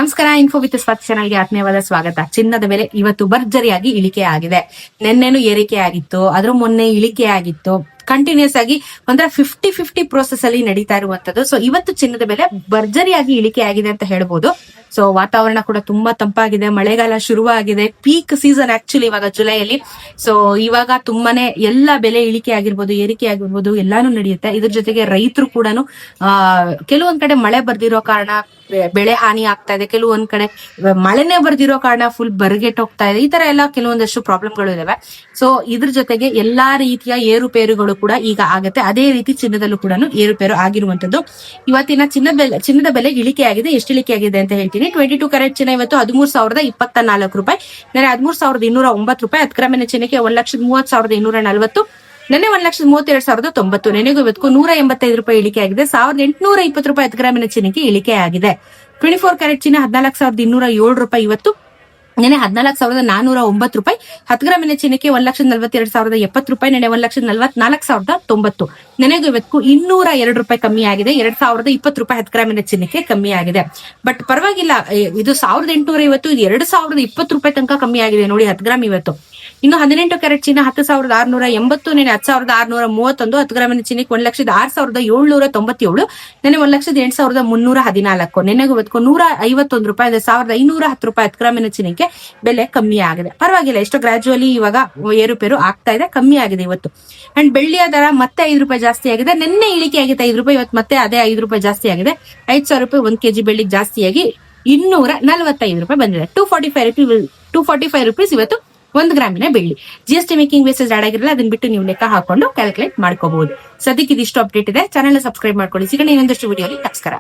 ನಮಸ್ಕಾರ. Info with Swati ಚಾನಲ್ಗೆ ಆತ್ಮೀಯವಾದ ಸ್ವಾಗತ. ಚಿನ್ನದ ಬೆಲೆ ಇವತ್ತು ಭರ್ಜರಿಯಾಗಿ ಇಳಿಕೆ ಆಗಿದೆ. ನಿನ್ನೆನು ಏರಿಕೆ ಆಗಿತ್ತು, ಅದ್ರ ಮೊನ್ನೆ ಇಳಿಕೆ ಆಗಿತ್ತು. ಕಂಟಿನ್ಯೂಸ್ ಆಗಿ ಒಂಥರ 50-50 ಪ್ರೋಸೆಸ್ ಅಲ್ಲಿ ನಡೀತಾ ಇರುವಂತದ್ದು. ಸೊ ಇವತ್ತು ಚಿನ್ನದ ಬೆಲೆ ಭರ್ಜರಿಯಾಗಿ ಇಳಿಕೆ ಆಗಿದೆ ಅಂತ ಹೇಳ್ಬೋದು. ಸೊ ವಾತಾವರಣ ಕೂಡ ತುಂಬಾ ತಂಪಾಗಿದೆ, ಮಳೆಗಾಲ ಶುರುವಾಗಿದೆ, ಪೀಕ್ ಸೀಸನ್ ಆಕ್ಚುಲಿ ಇವಾಗ ಜುಲೈಯಲ್ಲಿ. ಸೊ ಇವಾಗ ತುಂಬಾನೇ ಎಲ್ಲ ಬೆಲೆ ಇಳಿಕೆ ಆಗಿರ್ಬೋದು, ಏರಿಕೆ ಆಗಿರ್ಬೋದು ಎಲ್ಲಾನು ನಡೆಯುತ್ತೆ. ಇದ್ರ ಜೊತೆಗೆ ರೈತರು ಕೂಡ ಕೆಲವೊಂದ್ ಕಡೆ ಮಳೆ ಬರ್ದಿರೋ ಕಾರಣ ಬೆಳೆ ಹಾನಿ ಆಗ್ತಾ ಇದೆ, ಕೆಲವೊಂದ್ ಕಡೆ ಮಳೆನೇ ಬರ್ದಿರೋ ಕಾರಣ ಫುಲ್ ಬರಗೆಟ್ ಹೋಗ್ತಾ ಇದೆ. ಈ ತರ ಎಲ್ಲ ಕೆಲವೊಂದಷ್ಟು ಪ್ರಾಬ್ಲಮ್ಗಳು ಇದಾವೆ. ಸೊ ಇದ್ರ ಜೊತೆಗೆ ಎಲ್ಲಾ ರೀತಿಯ ಏರುಪೇರುಗಳು ಕೂಡ ಈಗ ಆಗತ್ತೆ. ಅದೇ ರೀತಿ ಚಿನ್ನದಲ್ಲೂ ಕೂಡ ಏರುಪೇರು ಆಗಿರುವಂತದ್ದು. ಇವತ್ತಿನ ಚಿನ್ನದ ಬೆಲೆ ಇಳಿಕೆ ಆಗಿದೆ. ಎಷ್ಟು ಇಳಿಕೆ ಆಗಿದೆ ಅಂತ ಹೇಳ್ತೀನಿ. 22 ಕ್ಯಾರೆಟ್ ಚಿನ್ನ ಇವತ್ತು 13,024 ರೂಪಾಯಿ, ನೆನೆ 13,209 ರೂಪಾಯಿ. 10 ಗ್ರಾಮಿನ ಚಿನ್ನಕ್ಕೆ 1,30,240. ನೆನೆ 1,32,090. ನೆನೆಗೂ ಇವತ್ತು 185 ರೂಪಾಯಿ ಇಳಿಕೆ ಆಗಿದೆ. 1,820 ರೂಪಾಯಿ 10 ಗ್ರಾಮಿನ ಚಿನ್ನಕ್ಕೆ ಇಳಿಕೆ ಆಗಿದೆ. 24 ಕ್ಯಾರೆಟ್ ಚಿನ್ನ 14,207 ರೂಪಾಯಿ ಇವತ್ತು, ನೆನೆ 14,409 ರೂಪಾಯಿ. 10 ಗ್ರಾಮಿನ ಚಿನ್ನಕ್ಕೆ 1,42,070 ರೂಪಾಯಿ, ನೆನೆ 1,44,090. ನೆನೆಗೂ ಇವತ್ತು 202 ರೂಪಾಯಿ ಕಮ್ಮಿ ಆಗಿದೆ. 2,020 ರೂಪಾಯಿ 10 ಗ್ರಾಮಿನ ಚಿನ್ನಕ್ಕೆ ಕಮ್ಮಿ ಆಗಿದೆ. ಬಟ್ ಪರವಾಗಿಲ್ಲ, ಇದು 1,850, ಇದು 2,020 ರೂಪಾಯಿ ತನಕ ಕಮ್ಮಿ ಆಗಿದೆ ನೋಡಿ 10 ಗ್ರಾಮ್ ಇವತ್ತು. ಇನ್ನು 18 ಕ್ಯಾರೆಟ್ ಚಿನ್ನ 10,680, ನೆನೆ 10,631. 10 ಗ್ರಾಮಿನ ಚಿನ್ನಕ್ಕೆ 1,06,797, ನೆನೆ 1,08,314. ನೆನೆಗೂ ಇವತ್ತು 151 ರೂಪಾಯಿ, 1,510 ರೂಪಾಯಿ 10 ಗ್ರಾಮಿನ ಚಿನ್ನಕ್ಕೆ ಬೆಲೆ ಕಮ್ಮಿ ಆಗಿದೆ. ಪರವಾಗಿಲ್ಲ, ಎಷ್ಟೋ ಗ್ರಾಜುವಲಿ ಇವಾಗ ಏರುಪೇರು ಆಗ್ತಾ ಇದೆ, ಕಮ್ಮಿ ಆಗಿದೆ ಇವತ್ತು. ಅಂಡ್ ಬೆಳ್ಳಿಯ ದರ ಮತ್ತೆ 5 ರೂಪಾಯಿ ಜಾಸ್ತಿ ಆಗಿದೆ. ನಿನ್ನೆ ಇಳಿಕೆ ಆಗಿದೆ 5 ರೂಪಾಯಿ, ಇವತ್ತು ಮತ್ತೆ ಅದೇ 5 ರೂಪಾಯಿ ಜಾಸ್ತಿ ಆಗಿದೆ. 5,000 ರೂಪಾಯಿ 1 kg ಬೆಳ್ಳಿ ಜಾಸ್ತಿಯಾಗಿ 245 ರೂಪಾಯಿ ಬಂದಿದೆ. 245 ರುಪೀಸ್ ಇವತ್ತು 1 ಗ್ರಾಮಿನ ಬೆಳ್ಳಿ. GST ಮೇಕಿಂಗ್ ಬೇಸಸ್ ಆಡ್ ಆಗಿರಲ್ಲ, ಅದನ್ನ ಬಿಟ್ಟು ನೀವು ಲೆಕ್ಕ ಹಾಕೊಂಡು ಕ್ಯಾಲ್ಕುಲೇಟ್ ಮಾಡ್ಕೋಬಹುದು. ಸದ್ಯಕ್ಕೆ ಇದಿಷ್ಟು ಅಪ್ಡೇಟ್ ಇದೆ. ಚಾನೆಲ್ ಸಬ್ಸ್ಕ್ರೈಬ್ ಮಾಡ್ಕೊಳ್ಳಿ. ಸಿಗೋಣ ಇನ್ನೊಂದಷ್ಟು ವಿಡಿಯೋಲಿ. ನಮಸ್ಕಾರ.